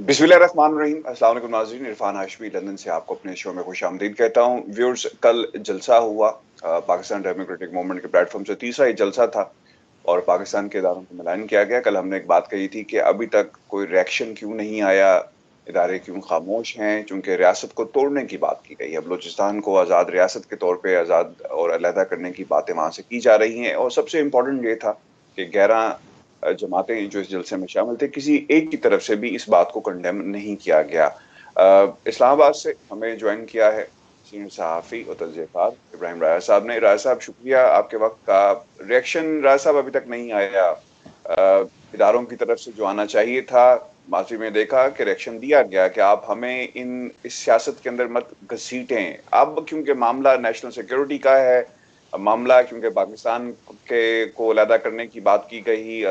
बिस्मिल्लाहिर्रहमानिर्रहीम। अस्सलाम वालेकुम नाज़रीन, इरफान हाशमी लंदन से आपको अपने शो में खुशामदीद कहता हूँ। व्यूअर्स, कल जलसा हुआ पाकिस्तान डेमोक्रेटिक मूवमेंट के प्लेटफॉर्म से, तीसरा ही जलसा था और पाकिस्तान के इदारों को मिलान किया गया। कल हमने एक बात कही थी कि अभी तक कोई रिएक्शन क्यों नहीं आया, इदारे क्यों खामोश हैं, चूंकि रियासत को तोड़ने की बात की गई है। बलूचिस्तान को आज़ाद रियासत के तौर पर आज़ाद और अलहदा करने की बातें वहाँ से की जा रही हैं और सबसे इम्पोर्टेंट ये था कि 11 जमातें जो इस जलसे में शामिल थे, किसी एक की तरफ से भी इस बात को कंडेम नहीं किया गया। इस्लामाबाद से हमें ज्वाइन किया है सीनियर सहाफ़ी और तजज़ियाकार इब्राहिम राया साहब ने। राया साहब, शुक्रिया आपके वक्त का। रिएक्शन राया साहब अभी तक नहीं आया इदारों की तरफ से जो आना चाहिए था। माजी में देखा कि रिएक्शन दिया गया कि आप हमें इस सियासत के अंदर मत घसीटें। अब क्योंकि मामला नेशनल सिक्योरिटी का है, मामला क्योंकि पाकिस्तान के को अलहदा करने की बात की गई,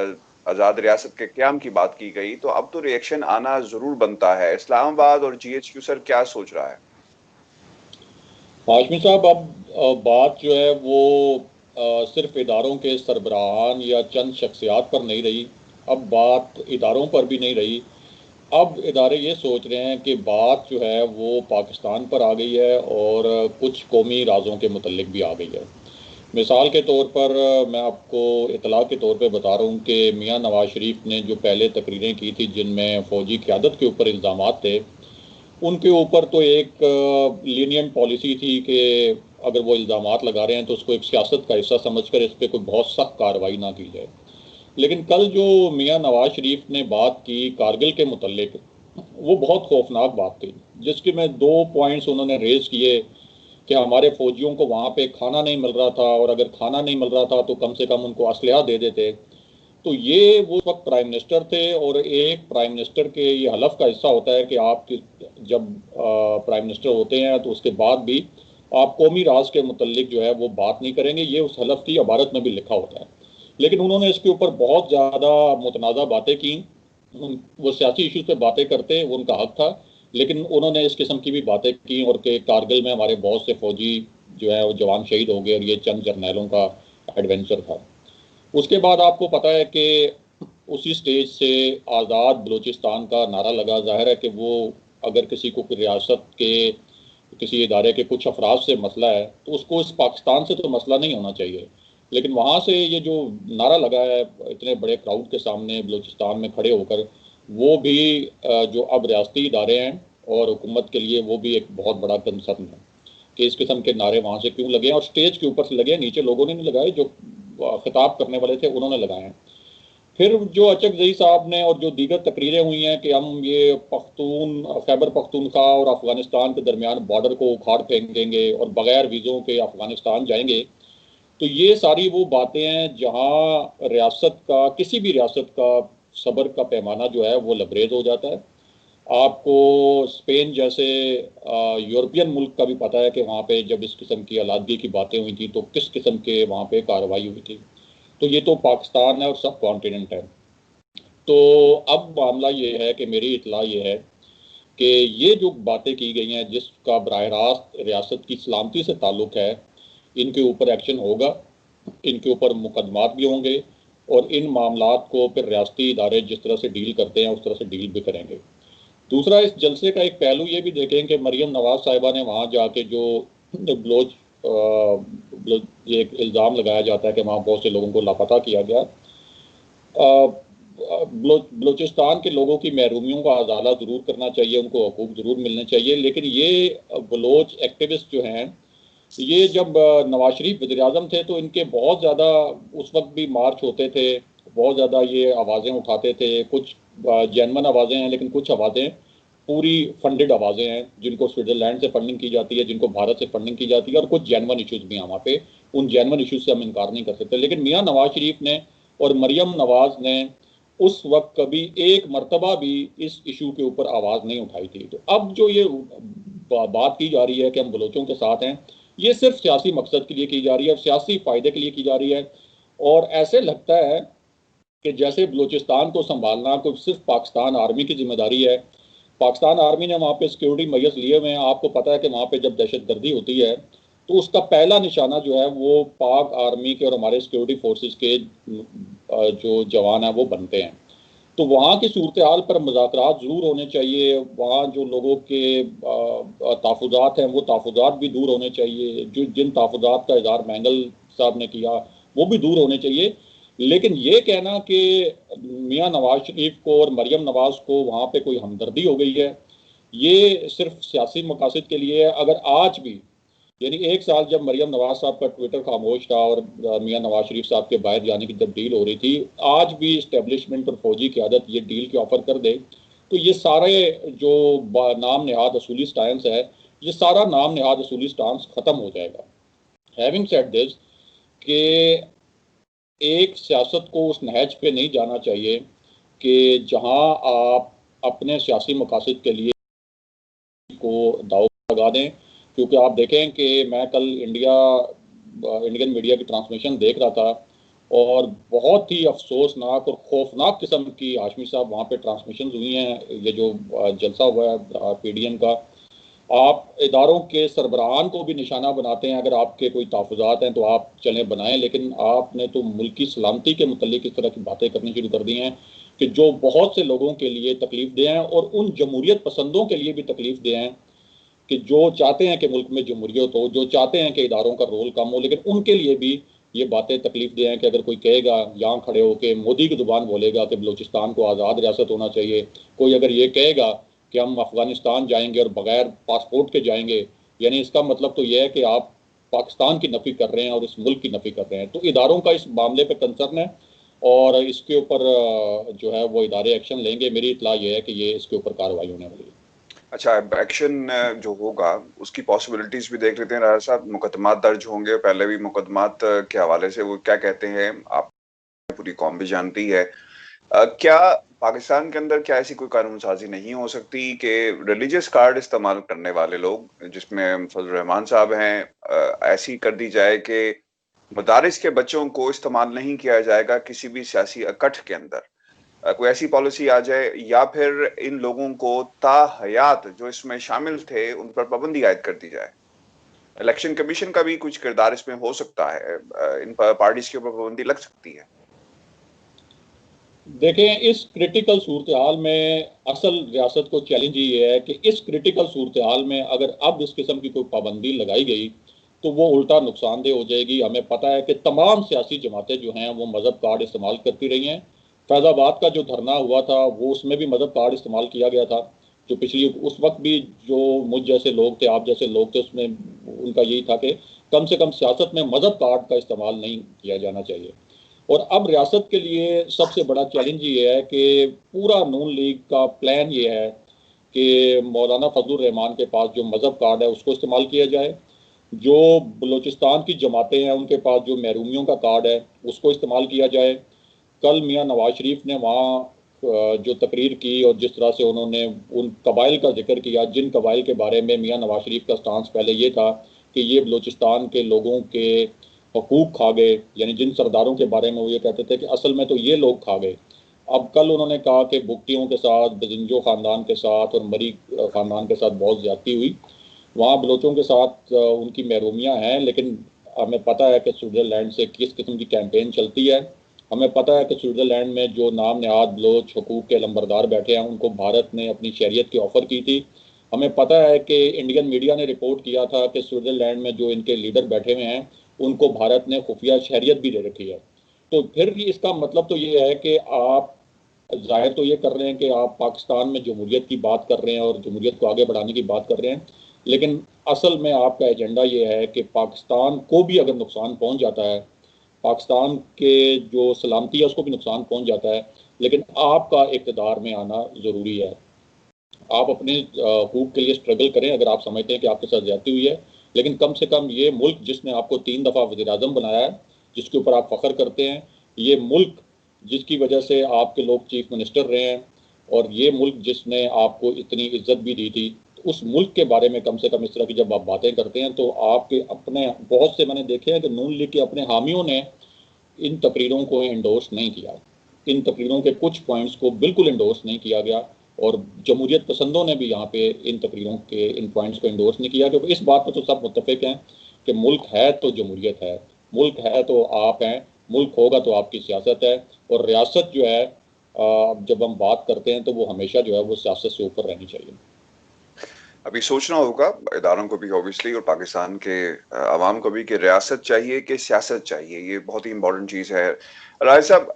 आज़ाद रियासत के क़याम की बात की गई, तो अब तो रिएक्शन आना ज़रूर बनता है। इस्लामाबाद और GHQ सर क्या सोच रहा है? हाशमी साहब, अब बात जो है वो सिर्फ इदारों के सरबराहान या चंद शख्सियात पर नहीं रही। अब बात इदारों पर भी नहीं रही। अब इदारे ये सोच रहे हैं कि बात जो है वो पाकिस्तान पर आ गई है और कुछ कौमी राज़ों के मुतल्लिक भी आ गई है। मिसाल के तौर पर मैं आपको इतला के तौर पे बता रहा हूँ कि मियाँ नवाज शरीफ ने जो पहले तकरीरें की थी जिनमें फ़ौजी क़यादत के ऊपर इल्ज़ामात थे, उनके ऊपर तो एक लीनियंट पॉलिसी थी कि अगर वो इल्ज़ामात लगा रहे हैं तो उसको एक सियासत का हिस्सा समझकर इस पर कोई बहुत सख्त कार्रवाई ना की जाए। लेकिन कल जो मियाँ नवाज शरीफ ने बात की कारगिल के मुतल्लिक, वो बहुत खौफनाक बात थी, जिसके में 2 पॉइंट्स उन्होंने रेज़ किए कि हमारे फ़ौजियों को वहाँ पे खाना नहीं मिल रहा था और अगर खाना नहीं मिल रहा था तो कम से कम उनको असलहा दे देते। तो ये वो वक्त प्राइम मिनिस्टर थे और एक प्राइम मिनिस्टर के ये हलफ का हिस्सा होता है कि आप जब प्राइम मिनिस्टर होते हैं तो उसके बाद भी आप कौमी राज के मुतल्लिक जो है वो बात नहीं करेंगे। ये उस हलफ की इबारत में भी लिखा होता है। लेकिन उन्होंने इसके ऊपर बहुत ज़्यादा मुतनाज़ा बातें की। वो सियासी इशूज़ पे बातें करते, वो उनका हक था, लेकिन उन्होंने इस किस्म की भी बातें की और कि कारगिल में हमारे बहुत से फौजी जो है वो जवान शहीद हो गए और ये चंद जर्नैलों का एडवेंचर था। उसके बाद आपको पता है कि उसी स्टेज से आज़ाद बलूचिस्तान का नारा लगा। ज़ाहिर है कि वो अगर किसी को रियासत के किसी इदारे के कुछ अफराद से मसला है तो उसको इस पाकिस्तान से तो मसला नहीं होना चाहिए। लेकिन वहाँ से ये जो नारा लगा है इतने बड़े क्राउड के सामने बलूचिस्तान में खड़े होकर, वो भी जो अब रियासती इदारे हैं और हुकूमत के लिए वो भी एक बहुत बड़ा कंसर्न है कि इस किस्म के नारे वहाँ से क्यों लगे और स्टेज के ऊपर से लगे, नीचे लोगों ने नहीं लगाए, जो खिताब करने वाले थे उन्होंने लगाए हैं। फिर जो अचकजई साहब ने और जो दीगर तकरीरें हुई हैं कि हम ये खैबर पख्तूनख्वा और अफगानिस्तान के दरमियान बॉर्डर को उखाड़ फेंक देंगे और बगैर वीज़ों के अफगानिस्तान जाएंगे, तो ये सारी वो बातें हैं जहाँ रियासत का, किसी भी रियासत का सब्र का पैमाना जो है वो लबरेज हो जाता है। आपको स्पेन जैसे यूरोपियन मुल्क का भी पता है कि वहाँ पे जब इस किस्म की आज़ादी की बातें हुई थी तो किस किस्म के वहाँ पे कार्रवाई हुई थी। तो ये तो पाकिस्तान है और सब कॉन्टिनेंट है। तो अब मामला ये है कि मेरी इतला ये है कि ये जो बातें की गई हैं जिसका बराह रास्त रियासत की सलामती से ताल्लुक़ है, इनके ऊपर एक्शन होगा, इनके ऊपर मुकदमात भी होंगे और इन मामलात को फिर रियासती इदारे जिस तरह से डील करते हैं उस तरह से डील भी करेंगे। दूसरा, इस जलसे का एक पहलू ये भी देखें कि मरियम नवाज साहिबा ने वहाँ जाके जो बलोच ये एक इल्ज़ाम लगाया जाता है कि वहाँ बहुत से लोगों को लापता किया गया। बलूचिस्तान के लोगों की महरूमियों का अजाला ज़रूर करना चाहिए, उनको हकूक़ ज़रूर मिलने चाहिए। लेकिन ये बलोच एक्टिविस्ट जो हैं, ये जब नवाज शरीफ वज़ीर-ए-आज़म थे तो इनके बहुत ज़्यादा उस वक्त भी मार्च होते थे, बहुत ज़्यादा ये आवाज़ें उठाते थे। कुछ जेन्युइन आवाज़ें हैं लेकिन कुछ आवाज़ें पूरी फंडेड आवाज़ें हैं, जिनको स्विट्ज़रलैंड से फंडिंग की जाती है, जिनको भारत से फंडिंग की जाती है और कुछ जेन्युइन इशूज़ भी हैं वहाँ पे। उन जेन्युइन इशूज़ से हम इनकार नहीं कर सकते। लेकिन मियाँ नवाज शरीफ ने और मरियम नवाज़ ने उस वक्त कभी एक मरतबा भी इस इशू के ऊपर आवाज़ नहीं उठाई थी। तो अब जो ये बात की जा रही है कि हम बलोचों के साथ हैं, ये सिर्फ सियासी मकसद के लिए की जा रही है और सियासी फ़ायदे के लिए की जा रही है। और ऐसे लगता है कि जैसे बलूचिस्तान को संभालना कोई सिर्फ पाकिस्तान आर्मी की जिम्मेदारी है। पाकिस्तान आर्मी ने वहाँ पे सिक्योरिटी मेजर्स लिए हुए हैं। आपको पता है कि वहाँ पे जब दहशतगर्दी होती है तो उसका पहला निशाना जो है वो पाक आर्मी के और हमारे सिक्योरिटी फोर्सेस के जो जवान हैं वो बनते हैं। तो वहाँ की सूरत हाल पर मुज़ाकरात ज़रूर होने चाहिए। वहाँ जो लोगों के तहफ़्फ़ुज़ात हैं वो तहफ़्फ़ुज़ात भी दूर होने चाहिए। जो जिन तहफ़्फ़ुज़ात का इज़हार मैंगल साहब ने किया वो भी दूर होने चाहिए। लेकिन ये कहना कि मियाँ नवाज़ शरीफ को और मरियम नवाज़ को वहाँ पे कोई हमदर्दी हो गई है, ये सिर्फ सियासी मकासद के लिए है। अगर आज भी यानी 1 साल जब मरियम नवाज़ साहब का ट्विटर खामोश था और मियाँ नवाज़ शरीफ साहब के बाहर जाने की जब डील हो रही थी, आज भी इस्टेब्लिशमेंट और फौजी क़यादत ये डील की ऑफ़र कर दे, तो ये सारे जो नाम नहाद असूली स्टांस है, ये सारा नाम नहाद असूली स्टांस ख़त्म हो जाएगा। हैविंग सेड दिस कि एक सियासत को उस नहज पे नहीं जाना चाहिए कि जहाँ आप अपने सियासी मकासद के लिए को दाव लगा दें। क्योंकि आप देखें कि मैं कल इंडियन मीडिया की ट्रांसमिशन देख रहा था और बहुत ही अफसोसनाक और खौफनाक किस्म की हाशमी साहब वहाँ पे ट्रांसमिशन हुई हैं। ये जो जलसा हुआ है पीडीएम का, आप इदारों के सरबराहान को भी निशाना बनाते हैं। अगर आपके कोई तहफ़्फ़ुज़ात हैं तो आप चलें बनाएं, लेकिन आपने तो मुल्क की सलामती के मुतल्लिक इस तरह की बातें करनी शुरू कर दी हैं कि जो बहुत से लोगों के लिए तकलीफ दे हैं और उन जमहूरियत पसंदों के लिए भी तकलीफ दे हैं कि जो चाहते हैं कि मुल्क में जमहूरियत हो, जो चाहते हैं कि इदारों का रोल कम हो, लेकिन उनके लिए भी ये बातें तकलीफ दे हैं कि अगर कोई कहेगा यहाँ खड़े होकर मोदी की ज़ुबान बोलेगा कि बलूचिस्तान को आज़ाद रियासत होना चाहिए, कोई अगर ये कहेगा कि हम अफ़गानिस्तान जाएंगे और बगैर पासपोर्ट के जाएंगे, यानी इसका मतलब तो यह है कि आप पाकिस्तान की नफ़ी कर रहे हैं और इस मुल्क की नफ़ी कर रहे हैं। तो इदारों का इस मामले पर कंसर्न है और इसके ऊपर जो है वो इदारे एक्शन लेंगे। मेरी इत्तला ये है कि ये इसके ऊपर कार्रवाई होने वाली है। अच्छा, एक्शन जो होगा उसकी पॉसिबिलिटीज भी देख लेते हैं राजा साहब। मुकदमात दर्ज होंगे, पहले भी मुकदमात के हवाले से वो क्या कहते हैं आप पूरी कौम भी जानती है। क्या पाकिस्तान के अंदर क्या ऐसी कोई कानून साजी नहीं हो सकती कि रिलीजियस कार्ड इस्तेमाल करने वाले लोग, जिसमें फजल रहमान साहब हैं, ऐसी कर दी जाए कि मदारिस के बच्चों को इस्तेमाल नहीं किया जाएगा किसी भी सियासी इकट्ठ के अंदर? कोई ऐसी पॉलिसी आ जाए, या फिर इन लोगों को ताहयात जो इसमें शामिल थे उन पर पाबंदी आयद कर दी जाए। इलेक्शन कमीशन का भी कुछ किरदार इसमें हो सकता है, इन पर पार्टीज के ऊपर पाबंदी लग सकती है। देखें, इस क्रिटिकल सूरत हाल में असल रियासत को चैलेंज ये है कि इस क्रिटिकल सूरत हाल में अगर अब इस किस्म की कोई पाबंदी लगाई गई तो वो उल्टा नुकसानदेह हो जाएगी। हमें पता है कि तमाम सियासी जमातें जो हैं वो मज़हब कार्ड इस्तेमाल करती रही हैं। फैज़ाबाद का जो धरना हुआ था वो उसमें भी मज़हब कार्ड इस्तेमाल किया गया था। जो पिछली उस वक्त भी जो मुझ जैसे लोग थे, आप जैसे लोग थे, उसमें उनका यही था कि कम से कम सियासत में मज़हब कार्ड का इस्तेमाल नहीं किया जाना चाहिए। और अब रियासत के लिए सबसे बड़ा चैलेंज ये है कि पूरा नून लीग का प्लान ये है कि मौलाना फजलुर रहमान के पास जो मज़हब कार्ड है उसको इस्तेमाल किया जाए, जो बलूचिस्तान की जमातें हैं उनके पास जो महरूमियों का कार्ड है उसको इस्तेमाल किया जाए। कल मियाँ नवाज शरीफ ने वहाँ जो तकरीर की और जिस तरह से उन्होंने उन कबाइल का जिक्र किया, जिन कबाइल के बारे में मियाँ नवाज शरीफ का स्टांस पहले ये था कि ये बलूचिस्तान के लोगों के हकूक़ खा गए, यानी जिन सरदारों के बारे में वो ये कहते थे कि असल में तो ये लोग खा गए। अब कल उन्होंने कहा कि बुगटियों के साथ, बजिंजो ख़ानदान के साथ और मरी ख़ानदान के साथ बहुत ज़्यादती हुई। वहाँ बलोचों के साथ उनकी महरूमियाँ हैं, लेकिन हमें पता है कि स्विट्ज़रलैंड से किस किस्म की कैंपेन चलती है। हमें पता है कि स्विट्ज़रलैंड में जो नाम नहाद बलोच हकूक़ के लंबरदार बैठे हैं उनको भारत ने अपनी शहरियत की ऑफ़र की थी। हमें पता है कि इंडियन मीडिया ने रिपोर्ट किया था कि स्विट्ज़रलैंड में जो इनके लीडर बैठे हुए हैं उनको भारत ने खुफिया शहरियत भी दे रखी है। तो फिर भी इसका मतलब तो ये है कि आप ज़ाहिर तो ये कर रहे हैं कि आप पाकिस्तान में जमहूरियत की बात कर रहे हैं और जमहूरियत को आगे बढ़ाने की बात कर रहे हैं, लेकिन असल में आपका एजेंडा ये है कि पाकिस्तान को भी अगर नुकसान पहुंच जाता है, पाकिस्तान के जो सलामती है उसको भी नुकसान पहुंच जाता है, लेकिन आपका इक़्तिदार में आना ज़रूरी है। आप अपने हकूक़ के लिए स्ट्रगल करें अगर आप समझते हैं कि आपके साथ ज़्यादती हुई है, लेकिन कम से कम ये मुल्क जिसने आपको 3 दफ़ा वज़ीर-ए-आज़म बनाया है, जिसके ऊपर आप फ़ख्र करते हैं, ये मुल्क जिसकी वजह से आपके लोग चीफ मिनिस्टर रहे हैं और ये मुल्क जिसने आपको इतनी इज्जत भी दी थी, तो उस मुल्क के बारे में कम से कम इस तरह की जब आप बातें करते हैं तो आपके अपने बहुत से मैंने देखे हैं कि नून लीग के अपने हामियों ने इन तकरीरों को एंडोर्स नहीं किया। इन तकरीरों के कुछ पॉइंट्स को बिल्कुल एंडोर्स नहीं किया गया और जमहूरियत पसंदों ने भी यहाँ पे इन तकरीरों के इन पॉइंट्स को एंडोर्स नहीं किया, क्योंकि इस बात पर तो सब मुत्तफिक हैं कि मुल्क है तो जमहूरियत है, मुल्क है तो आप हैं, मुल्क होगा तो आपकी सियासत है। और रियासत जो है जब हम बात करते हैं तो वो हमेशा जो है वो सियासत से ऊपर रहनी चाहिए। अभी सोचना होगा इदारों को भी ऑब्वियसली, और पाकिस्तान के अवाम को भी, कि रियासत चाहिए कि सियासत चाहिए। ये बहुत ही इंपॉर्टेंट चीज़ है। राय साहब,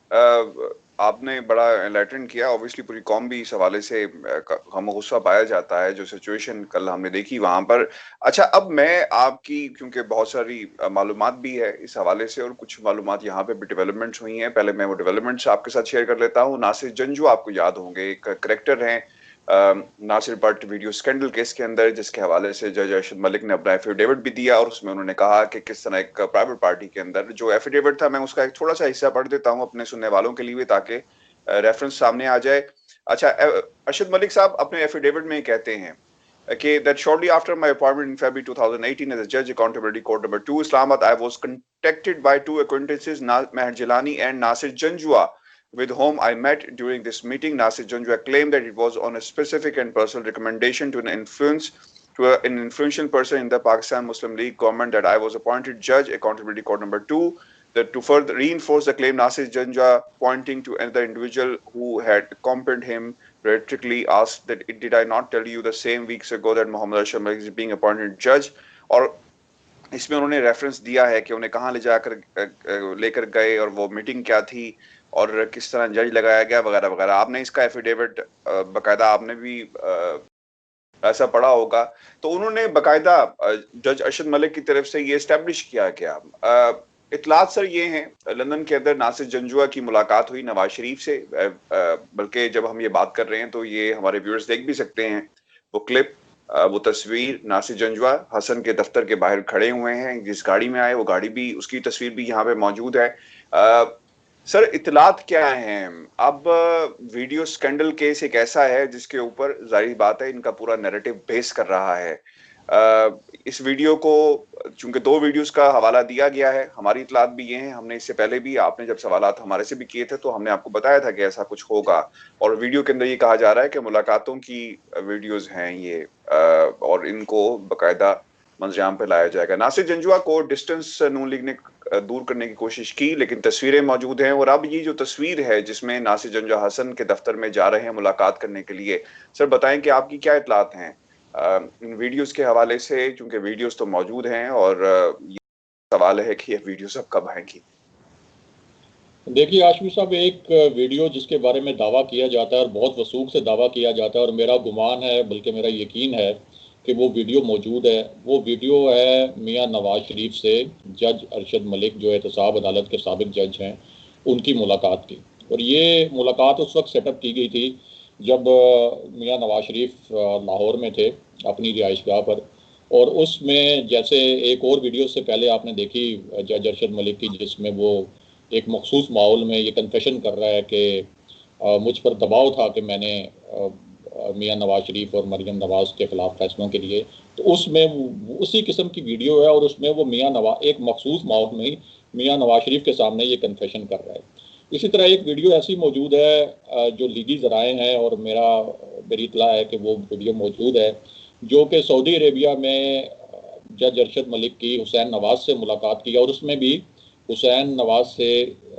आपने बड़ा एनलाइटन किया। ऑब्वियसली पूरी कौम भी इस हवाले से गम गुस्सा पाया जाता है, जो सिचुएशन कल हमने देखी वहां पर। अच्छा, अब मैं आपकी, क्योंकि बहुत सारी मालूमात भी है इस हवाले से, और कुछ मालूमात यहाँ पे भी डेवलपमेंट्स हुई हैं, पहले मैं वो डेवलपमेंट्स आपके साथ शेयर कर लेता हूँ। नासिर जंजू आपको याद होंगे, एक करेक्टर हैं Nasir Bhatt video scandal case के अंदर, जिसके हवाले से जज अरशद मलिक ने अपना एफिडेविट भी दिया, और उसमें उन्होंने कहा कि किस तरह एक प्राइवेट पार्टी के अंदर जो एफिडेविट था, मैं उसका एक थोड़ा सा हिस्सा पढ़ देता हूं अपने सुनने वालों के लिए, ताकि रेफरेंस सामने आ जाए। अच्छा, अरशद मलिक साहब अपने एफिडेविट में कहते हैं कि that shortly after my appointment in February 2018 as a judge accountability court number 2 Islamabad, I was contacted by two acquaintances, Meher Jilani and Nasir Janjua, with whom I met. During this meeting, Nasir Janjua claimed that it was on a specific and personal recommendation to an influential person in the Pakistan Muslim League government that I was appointed judge accountability court number 2. That to further reinforce the claim, Nasir Janjua, pointing to another individual who had accompanied him, rhetorically asked that did I not tell you the same weeks ago that Mohammad Arshad Malik is being appointed judge? और इसमें उन्होंने reference दिया है कि उन्हें कहाँ ले जाकर लेकर गए, और वो मीटिंग क्या थी, और किस तरह जज लगाया गया, वगैरह वगैरह। आपने इसका एफिडेविट बकायदा आपने भी ऐसा पढ़ा होगा। तो उन्होंने बकायदा जज अरशद मलिक की तरफ से ये एस्टेब्लिश किया गया। इतलात सर ये हैं, लंदन के अंदर नासिर जंजुआ की मुलाकात हुई नवाज शरीफ से, बल्कि जब हम ये बात कर रहे हैं तो ये हमारे व्यूअर्स देख भी सकते हैं वो क्लिप, वो तस्वीर। नासिर जंजुआ हसन के दफ्तर के बाहर खड़े हुए हैं, जिस गाड़ी में आए वो गाड़ी भी, उसकी तस्वीर भी यहाँ पे मौजूद है। सर, इतलात क्या हैं? अब वीडियो स्कैंडल केस एक ऐसा है जिसके ऊपर जाहिर बात है इनका पूरा नैरेटिव बेस कर रहा है। इस वीडियो को, चूंकि दो वीडियोस का हवाला दिया गया है, हमारी इतलात भी ये है, हमने इससे पहले भी, आपने जब सवालात हमारे से भी किए थे तो हमने आपको बताया था कि ऐसा कुछ होगा, और वीडियो के अंदर ये कहा जा रहा है कि मुलाकातों की वीडियोस हैं ये, और इनको बाकायदा मंजराम पे लाया जाएगा। नासिर जंजुआ को डिस्टेंस नून लीग ने दूर करने की कोशिश की, लेकिन तस्वीरें मौजूद हैं, और अब ये जो तस्वीर है जिसमें नासिर जंजुआ हसन के दफ्तर में जा रहे हैं मुलाकात करने के लिए, सर बताएं कि आपकी क्या इतलात हैं इन वीडियोस के हवाले से, क्योंकि वीडियोस तो मौजूद हैं, और ये सवाल है कि ये वीडियोस अब कब आएंगी? देखिए आशमी साहब, एक वीडियो जिसके बारे में दावा किया जाता है और बहुत वसूख से दावा किया जाता है, और मेरा गुमान है, बल्कि मेरा यकीन है कि वो वीडियो मौजूद है। वो वीडियो है मियां नवाज शरीफ से जज अरशद मलिक, जो एहतसाब अदालत के साबिक जज हैं, उनकी मुलाकात की। और ये मुलाकात उस वक्त सेटअप की गई थी जब मियां नवाज शरीफ लाहौर में थे अपनी रिहाइशगाह पर, और उसमें जैसे एक और वीडियो से पहले आपने देखी जज अरशद मलिक की, जिसमें वो एक मखसूस माहौल में ये कन्फेशन कर रहा है कि मुझ पर दबाव था कि मैंने मियां नवाज शरीफ और मरियम नवाज के खिलाफ फैसलों के लिए, तो उसमें उसी किस्म की वीडियो है, और उसमें वो मियां नवाज एक मखसूस माहौल में ही मियां नवाज शरीफ के सामने ये कन्फेशन कर रहा है। इसी तरह एक वीडियो ऐसी मौजूद है जो लीगी ज़राए हैं, और मेरी इतला है कि वो वीडियो मौजूद है, जो कि सऊदी अरेबिया में जज अरशद मलिक की हुसैन नवाज से मुलाकात की, और उसमें भी हुसैन नवाज से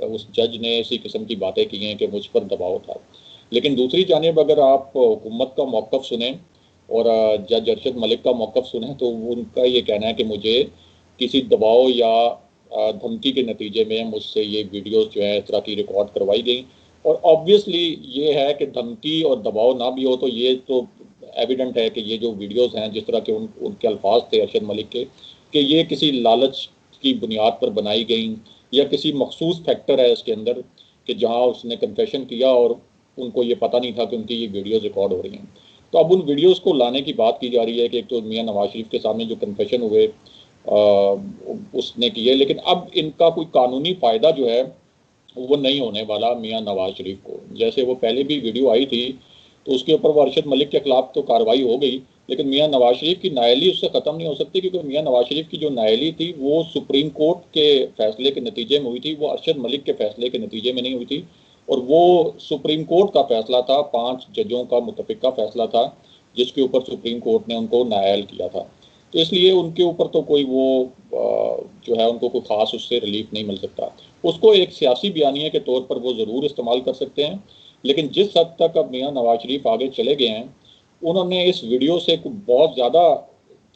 उस जज ने इसी किस्म की बातें की हैं कि मुझ पर दबाव था। लेकिन दूसरी जानिब अगर आप हुकूमत का मौक़िफ़ सुने और जज अरशद मलिक का मौक़िफ़ सुने, तो उनका ये कहना है कि मुझे किसी दबाव या धमकी के नतीजे में मुझसे ये वीडियोस जो है इस तरह की रिकॉर्ड करवाई गई। और ऑब्वियसली ये है कि धमकी और दबाव ना भी हो तो ये तो एविडेंट है कि ये जो वीडियोस हैं, जिस तरह के उनके अल्फाज थे अरशद मलिक के, कि ये किसी लालच की बुनियाद पर बनाई गई, या किसी मखसूस फैक्टर है इसके अंदर कि जहाँ उसने कन्फेशन किया और उनको ये पता नहीं था कि उनकी ये वीडियोस रिकॉर्ड हो रही हैं। तो अब उन वीडियोस को लाने की बात की जा रही है कि एक तो मियां नवाज शरीफ के सामने जो कन्फेशन हुए उसने किए, लेकिन अब इनका कोई कानूनी फ़ायदा जो है वो नहीं होने वाला मियां नवाज शरीफ को। जैसे वो पहले भी वीडियो आई थी तो उसके ऊपर वो अरशद मलिक के खिलाफ तो कार्रवाई हो गई, लेकिन मियां नवाज शरीफ की नाअहली उससे ख़त्म नहीं हो सकती, क्योंकि मियां नवाज शरीफ की जो नाअहली थी वो सुप्रीम कोर्ट के फैसले के नतीजे में हुई थी, वो अरशद मलिक के फैसले के नतीजे में नहीं हुई थी। और वो सुप्रीम कोर्ट का फैसला था, 5 जजों का मुतफ़िका फैसला था, जिसके ऊपर सुप्रीम कोर्ट ने उनको नाअहल किया था। तो इसलिए उनके ऊपर तो कोई वो जो है उनको कोई ख़ास उससे रिलीफ नहीं मिल सकता। उसको एक सियासी बयानिया के तौर पर वो ज़रूर इस्तेमाल कर सकते हैं, लेकिन जिस हद तक अब मियां नवाज शरीफ आगे चले गए हैं, उन्होंने इस वीडियो से बहुत ज़्यादा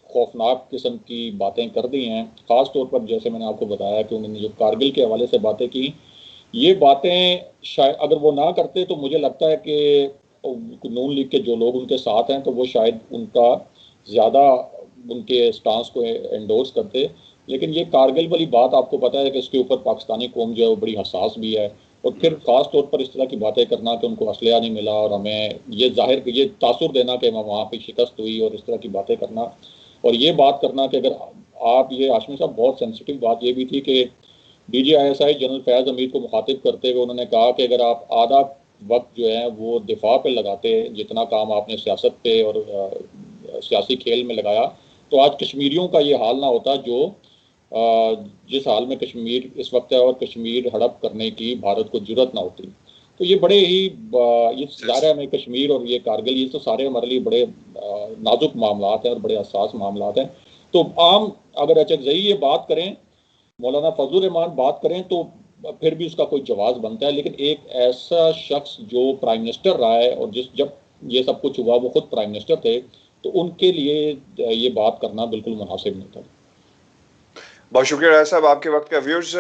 खौफनाक किस्म की बातें कर दी हैं। ख़ास तौर पर जैसे मैंने आपको बताया कि उन्होंने जो कारगिल के हवाले से बातें की, ये बातें शायद अगर वो ना करते तो मुझे लगता है कि नून लीग के जो लोग उनके साथ हैं तो वो शायद उनका ज़्यादा उनके स्टांस को एंडोर्स करते। लेकिन ये कारगिल वाली बात आपको पता है कि इसके ऊपर पाकिस्तानी कौम जो है वो बड़ी हसास भी है। और फिर ख़ास तौर पर इस तरह की बातें करना कि उनको असलहा नहीं मिला और हमें ये तासुर देना कि वहाँ पर शिकस्त हुई और इस तरह की बातें करना। और ये बात करना कि अगर आप ये हाशमी साहब बहुत सेंसिटिव बात ये भी थी कि DGISI जनरल फैज़ हमीद को मुखातिब करते हुए उन्होंने कहा कि अगर आप आधा वक्त जो है वो दिफा पे लगाते, जितना काम आपने सियासत पे और सियासी खेल में लगाया, तो आज कश्मीरियों का ये हाल ना होता जो जिस हाल में कश्मीर इस वक्त है, और कश्मीर हड़प करने की भारत को जुर्रत ना होती। तो ये बड़े ही ये ज़ाहिर है हमें कश्मीर और ये कारगिल ये तो सारे हमारे लिए बड़े नाजुक मामलात हैं और बड़े हसास मामलात हैं। तो आम अगर अचकज़ई ये बात करें, मौलाना फजलुर रहमान बात करें तो फिर भी उसका कोई जवाब बनता है। लेकिन एक ऐसा शख्स जो प्राइम मिनिस्टर रहा है और जब ये सब कुछ हुआ वो खुद प्राइम मिनिस्टर थे, तो उनके लिए ये बात करना बिल्कुल मुनासिब नहीं था। बहुत शुक्रिया राय साहब आपके वक्त का। व्यूअर्स,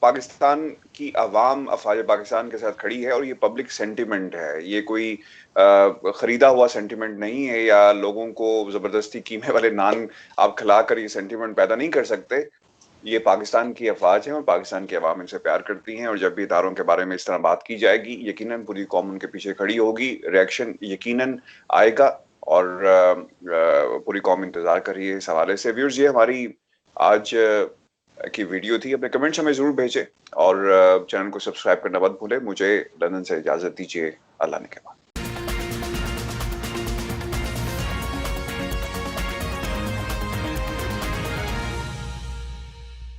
पाकिस्तान की आवाम अफवाज पाकिस्तान के साथ खड़ी है और ये पब्लिक सेंटिमेंट है, ये कोई खरीदा हुआ सेंटिमेंट नहीं है, या लोगों को जबरदस्ती कीमे वाले नान आप खिलाकर ये सेंटिमेंट पैदा नहीं कर सकते। ये पाकिस्तान की अफवाज है और पाकिस्तान की आवाम इनसे प्यार करती हैं, और जब भी इदारों के बारे में इस तरह बात की जाएगी यकीनन पूरी कौम उनके पीछे खड़ी होगी, रिएक्शन यकीनन आएगा, और पूरी कौम इंतजार कर रही है इस हवाले से। व्यूअर्स, ये हमारी आज की वीडियो थी। अपने कमेंट्स हमें जरूर भेजें और चैनल को सब्सक्राइब करना मत भूलें। मुझे लंदन से इजाजत दीजिए। अल्लाह ने के बाद।